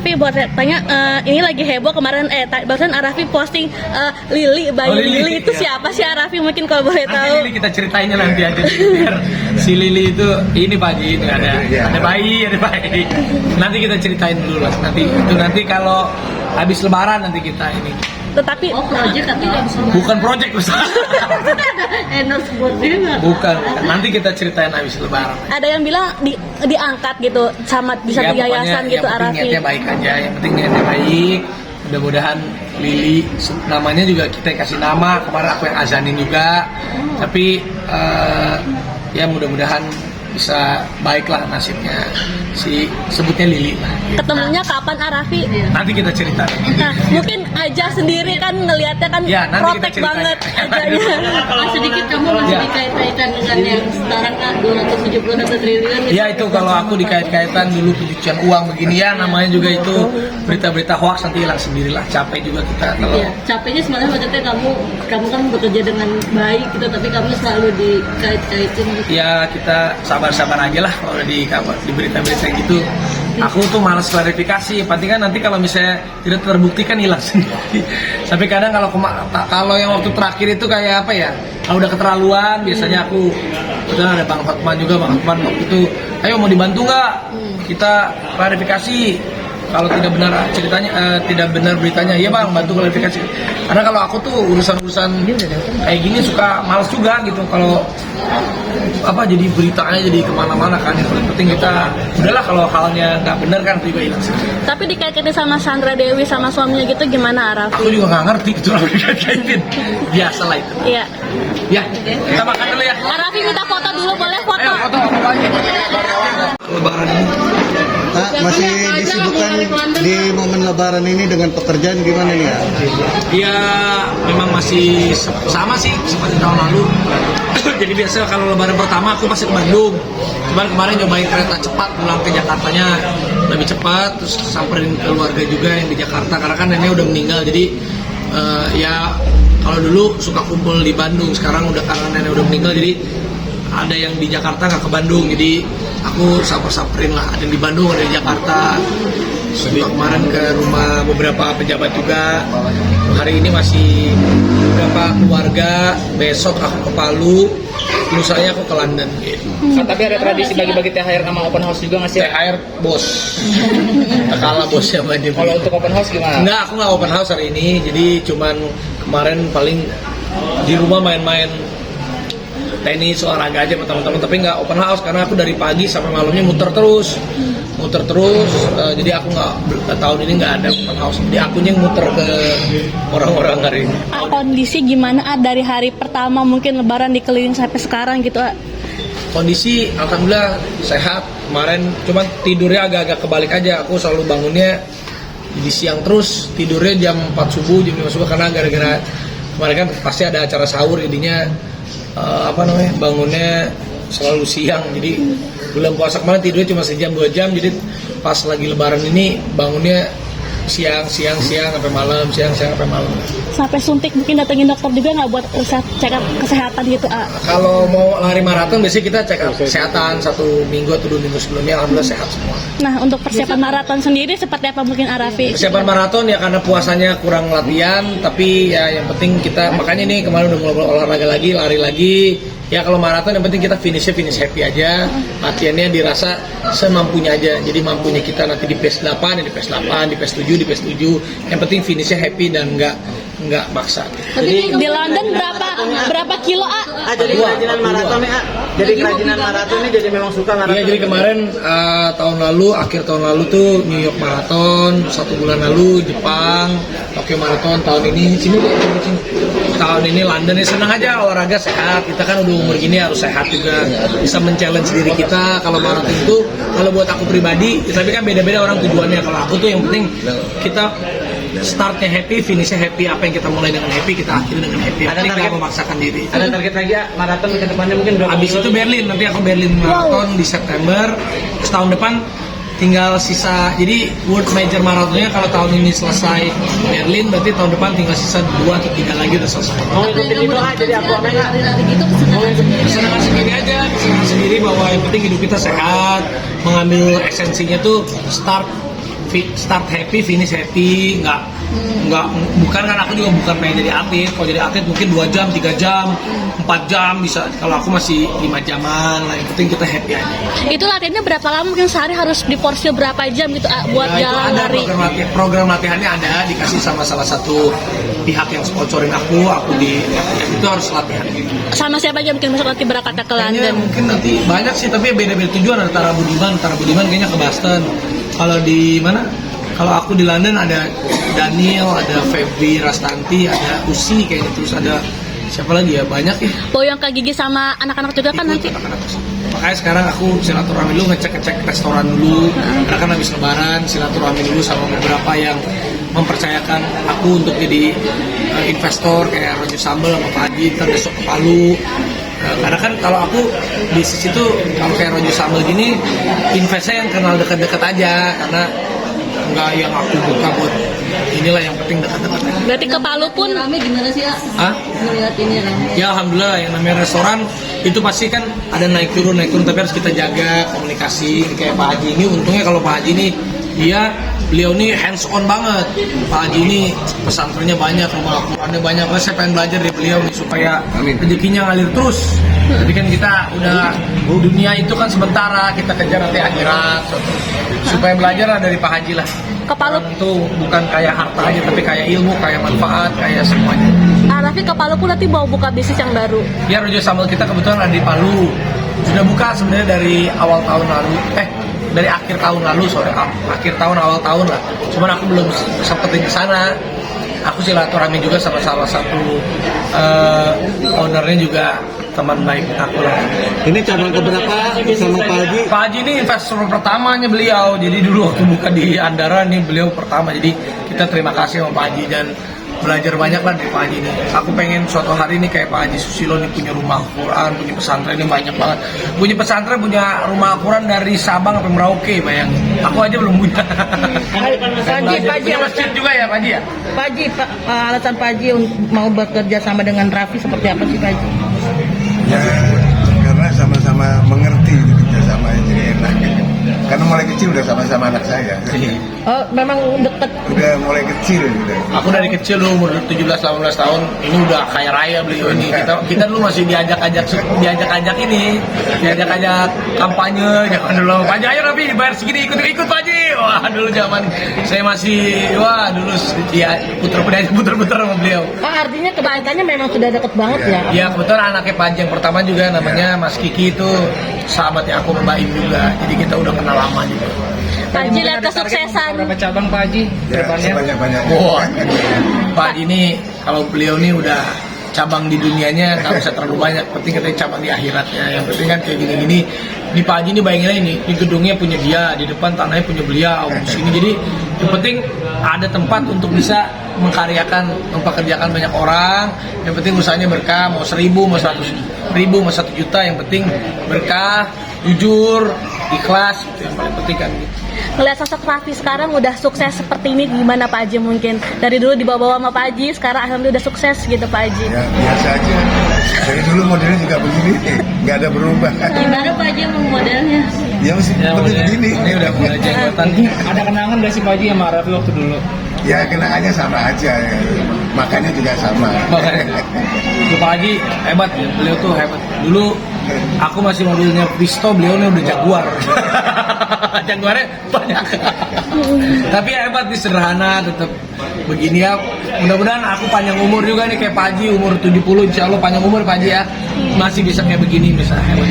Raffi buat saya tanya, ini lagi heboh kemarin, barusan Raffi posting Lili, bayi Lili itu iya. siapa sih Raffi, mungkin kalau boleh Nanti tahu? Lili kita ceritainnya nanti aja biar si Lili itu ini Pak Ji, ini ada bayi. Nanti kita ceritain dulu lah. Nanti kalau habis lebaran nanti kita ini. Tetapi project atau Bukan project Ustaz. endorse buat dia. Bukan. Nanti kita ceritain habis lebaran. ada yang bilang diangkat gitu sama bisa Ya, di yayasan pokoknya gitu yang penting Raffi. niatnya baik aja. Yang penting niatnya baik. Mudah-mudahan Lili, namanya juga kita kasih nama. Kemarin aku yang azanin juga. Tapi ya mudah-mudahan bisa baiklah nasibnya si sebutnya Lili lah. Ketemunya kapan Raffi? Nanti kita cerita. Nah, mungkin Aja sendiri kan ngelihatnya kan Ya, nanti kita protek ceritain. banget Ajanya. Kalau sedikit kamu masih Ya. dikait-kaitan dengan yang sekarang kan 271 triliun. Ya itu kalau aku dikait-kaitan dulu pencucian uang begini ya, namanya juga itu berita-berita hoax, nanti hilang sendirilah. Capek juga kita kalau Iya, capeknya sebenarnya maksudnya kamu kan bekerja dengan baik gitu, tapi kamu selalu dikait-kaitin gitu. ya kita sabar-sabar aja lah kalau di berita-berita gitu. Aku tuh malas klarifikasi, penting kan nanti kalau misalnya tidak terbukti kan hilang sendiri. Tapi kadang kalau yang waktu terakhir itu kayak apa ya, kalau udah keterlaluan biasanya aku udah ada Bang Hotman juga, Bang Hotman waktu itu, ayo mau dibantu nggak? Kita klarifikasi. Kalau tidak benar ceritanya, tidak benar beritanya, ya Bang, bantu klarifikasi. Karena kalau aku tuh urusan-urusan kayak gini suka malas juga gitu. Kalau apa jadi beritanya jadi kemana-mana kan. Yang paling penting kita udahlah, kalau halnya nggak benar kan juga hilang sih. Tapi dikait-kaitin sama Sandra Dewi sama suaminya gitu gimana Raffi? Aku juga nggak ngerti itu orang dikait-kaitin. Biasa lah itu. Iya. Ya, kita makan dulu ya. Raffi minta foto dulu, boleh foto? Ayo foto apa lagi? Lebaran ini. Masih disibukkan di momen lebaran ini dengan pekerjaan gimana nih ya? Ya memang masih sama sih seperti tahun lalu. Jadi biasa kalau lebaran pertama aku pasti ke Bandung. Cuman kemarin nyobain kereta cepat pulang ke Jakartanya lebih cepat, terus samperin keluarga juga yang di Jakarta karena kan nenek udah meninggal. Jadi ya kalau dulu suka kumpul di Bandung, sekarang udah karena nenek udah meninggal jadi ada yang di Jakarta nggak ke Bandung, jadi aku saper-saperin lah, ada yang di Bandung, ada yang di Jakarta. Juga kemarin ke rumah beberapa pejabat juga. Hari ini masih beberapa keluarga, besok aku ke Palu, lusanya aku ke London gitu. Kan tapi ada tradisi bagi-bagi THR sama open house juga nggak sih? THR bos, tak kalah bosnya sama dia. Kalau untuk open house gimana? Enggak, aku nggak open house hari ini, jadi cuman kemarin paling di rumah main-main tenis, olahraga aja sama teman-teman, tapi nggak open house karena aku dari pagi sampai malamnya muter terus. Jadi aku nggak, tahun ini nggak ada open house, jadi akunya yang muter ke orang-orang hari ini. Kondisi gimana dari hari pertama mungkin lebaran dikeliling sampai sekarang gitu? Kondisi alhamdulillah sehat. Kemarin cuman tidurnya agak-agak kebalik aja, aku selalu bangunnya jadi siang terus, tidurnya jam 4 subuh, jam 5 subuh karena gara-gara kemarin kan pasti ada acara sahur, jadinya bangunnya selalu siang. Jadi bulan puasa kemarin tidurnya cuma sejam 2 jam, jadi pas lagi lebaran ini bangunnya siang sampai malam, siang sampai malam. Sampai suntik mungkin datengin dokter juga nggak buat cek up kesehatan gitu? Kalau mau lari maraton biasanya kita cek up kesehatan 1 minggu atau 2 minggu sebelumnya, alhamdulillah sehat semua. Nah, untuk persiapan maraton sendiri seperti apa mungkin Raffi? Persiapan maraton ya karena puasanya kurang latihan, tapi ya yang penting kita, makanya nih kemarin udah mulai olahraga lagi, lari lagi. Ya kalau maraton yang penting kita finish happy aja, latihannya dirasa semampunya aja. Jadi mampunya kita nanti di pace 8, di pace 8, di pace 7, di pace 7. Yang penting finishnya happy dan nggak maksa. Jadi di London berapa kilo Jadi kerajinan maraton ya? Jadi kerajinan maraton ini jadi memang suka maraton? Iya, jadi kemarin akhir tahun lalu tuh New York Marathon, 1 bulan lalu Jepang, Tokyo Marathon, tahun ini sini. Tahun ini London, ya senang aja, olahraga sehat. Kita kan udah umur gini harus sehat juga, bisa men-challenge diri kita. Kalau maraton itu, kalau buat aku pribadi, ya, tapi kan beda-beda orang tujuannya. Kalau aku tuh yang penting kita startnya happy, finishnya happy. Apa yang kita mulai dengan happy, kita akhiri dengan happy. Ada target memaksakan diri. Ada target lagi ya, maraton ke depannya mungkin berapa? Abis itu Berlin, nanti aku Berlin Marathon di September. Terus tahun depan tinggal sisa, jadi World Major Marathonnya kalau tahun ini selesai Berlin, berarti tahun depan tinggal sisa 2 atau 3 lagi udah selesai. Mau ikutin itu aja jadi aku Kesenangan sendiri aja, kesenangan sendiri bahwa yang penting hidup kita sehat, mengambil esensinya tuh start start happy, finish happy, nggak bukan kan aku juga bukan pengen jadi atlet. Kalau jadi atlet mungkin 2 jam, 3 jam, 4 jam bisa. Kalau aku masih 5 jaman lah. Yang penting kita happy aja. Itu latihannya berapa lama? Mungkin sehari harus diporsi berapa jam gitu buat Ya, itu jalan ada lari? program latihannya ada dikasih sama salah satu pihak yang sponsorin aku itu harus latihan. Sama siapa aja mungkin masuk nanti berangkatnya ke Kayaknya London? mungkin nanti banyak sih, tapi beda-beda tujuan antara Budiman kayaknya ke Boston. Kalau di mana? Kalau aku di London ada Daniel, ada Febri Rastanti, ada Usi kayaknya, terus ada siapa lagi ya, banyak ya. Boyong Kak Gigi sama anak-anak juga kan nanti? Makanya sekarang aku silaturahmi dulu, ngecek restoran dulu. Karena kan habis lebaran, silaturahmi dulu sama beberapa yang mempercayakan aku untuk jadi investor kayak Rojo Sambel sama Pak Haji, ntar besok ke Palu. Karena kan kalau aku bisnis itu kalau kayak Rojo Sambel gini, investnya yang kenal dekat-dekat aja, karena nggak yang aku buka buat inilah, yang penting dekat-dekat aja. Berarti ke Palu pun Rame gimana sih ya? Hah? Melihat ini rame. Ya alhamdulillah, yang namanya restoran itu pasti kan ada naik turun, tapi harus kita jaga komunikasi. Kayak Pak Haji ini, untungnya kalau Pak Haji ini beliau ini hands on banget. Pak Haji ini pesantrennya banyak, rumah Al-Qurannya banyak. Saya pengen belajar dari beliau nih supaya rezekinya ngalir terus. Jadi kan kita udah, dunia itu kan sementara, kita kejar nanti akhirat. Supaya belajar lah dari Pak Haji lah. ke Palu. Itu bukan kayak harta aja, tapi kayak ilmu, kayak manfaat, kayak semuanya. Raffi ke Palu pun nanti mau buka bisnis yang baru. Ya, Rojo Sambel kita kebetulan ada di Palu. Sudah buka sebenarnya dari awal tahun lalu. Dari akhir tahun lalu, akhir tahun awal tahun lah. Cuman aku belum sempetin ke sana. Aku silaturahmi juga sama salah satu ownernya juga teman baik aku lah. Ini cabang keberapa sama Pak Haji? Pak Haji ini investor pertamanya beliau. Jadi dulu waktu buka di Andara nih beliau pertama. Jadi kita terima kasih sama Pak Haji dan belajar banyak lah dari Pak Haji ini. Aku pengen suatu hari ini kayak Pak Haji Susilo nih punya rumah Al-Quran, punya pesantren ini banyak banget. Punya pesantren, punya rumah Al-Quran dari Sabang sampai Merauke, bayangin. Aku aja belum punya. Punya masjid juga ya Pak Haji ya? Pak Haji, alasan Pak Haji mau bekerja sama dengan Raffi seperti apa sih Pak Haji? Ya, karena sama-sama mengerti kerja sama jadi enak. Karena mulai kecil udah sama-sama anak saya. Oh, memang deket. Udah mulai kecil udah. Aku dari kecil dulu umur 17-18 tahun ini udah kaya raya beliau ini. Kita dulu masih diajak-ajak ini, diajak-ajak kampanye zaman dulu. Pak Haji, ayo Raffi dibayar segini, ikut Pak Haji. Wah, dulu zaman saya masih dulu ya puter-puter sama beliau. Oh, artinya kebaikannya memang sudah deket banget ya? Ya kebetulan anaknya Pak Haji yang pertama juga namanya Mas Kiki itu sahabatnya aku Mbak Im juga. Jadi kita udah kenal lama juga. Pak Haji lihat kesuksesan. Berapa cabang Pak Haji? Ya, sebanyak-banyaknya. Wah, Pak Haji ini kalau beliau ini udah cabang di dunianya nggak bisa terlalu banyak. Penting katanya cabang di akhiratnya. Yang penting kan kayak gini-gini. Di Pak Haji ini bayanginnya ini, di gedungnya punya dia, di depan tanahnya punya beliau, di sini. Jadi yang penting ada tempat untuk bisa mengkaryakan, mempekerjakan banyak orang. Yang penting usahanya berkah, mau 1.000, mau 100.000, mau 1 juta. Yang penting berkah, jujur, ikhlas, itu yang paling penting kan. Ngeliat sosok Raffi sekarang udah sukses seperti ini, gimana Pak Haji mungkin? Dari dulu dibawa-bawa sama Pak Haji, sekarang alhamdulillah udah sukses gitu Pak Haji. Ya, biasa aja. Dari dulu modelnya juga begini, nggak ada berubah. Gimana Pak Haji emang modelnya? Ya masih seperti begini. Ini udah mulai jenggotan. Ada kenangan gak sih Pak Haji sama Raffi waktu dulu? Ya kenangannya sama aja. Makannya juga sama. Makanya Pak Haji hebat ya, beliau tuh hebat. Dulu aku masih mobilnya Visto, beliau ini udah Jaguar. Jaguarnya banyak. Tapi hebat nih, sederhana, tetap begini ya. Mudah-mudahan aku panjang umur juga nih kayak Pak Haji, umur 70 insya Allah panjang umur Pak Haji ya. Masih bisa kayak begini bisa hebat.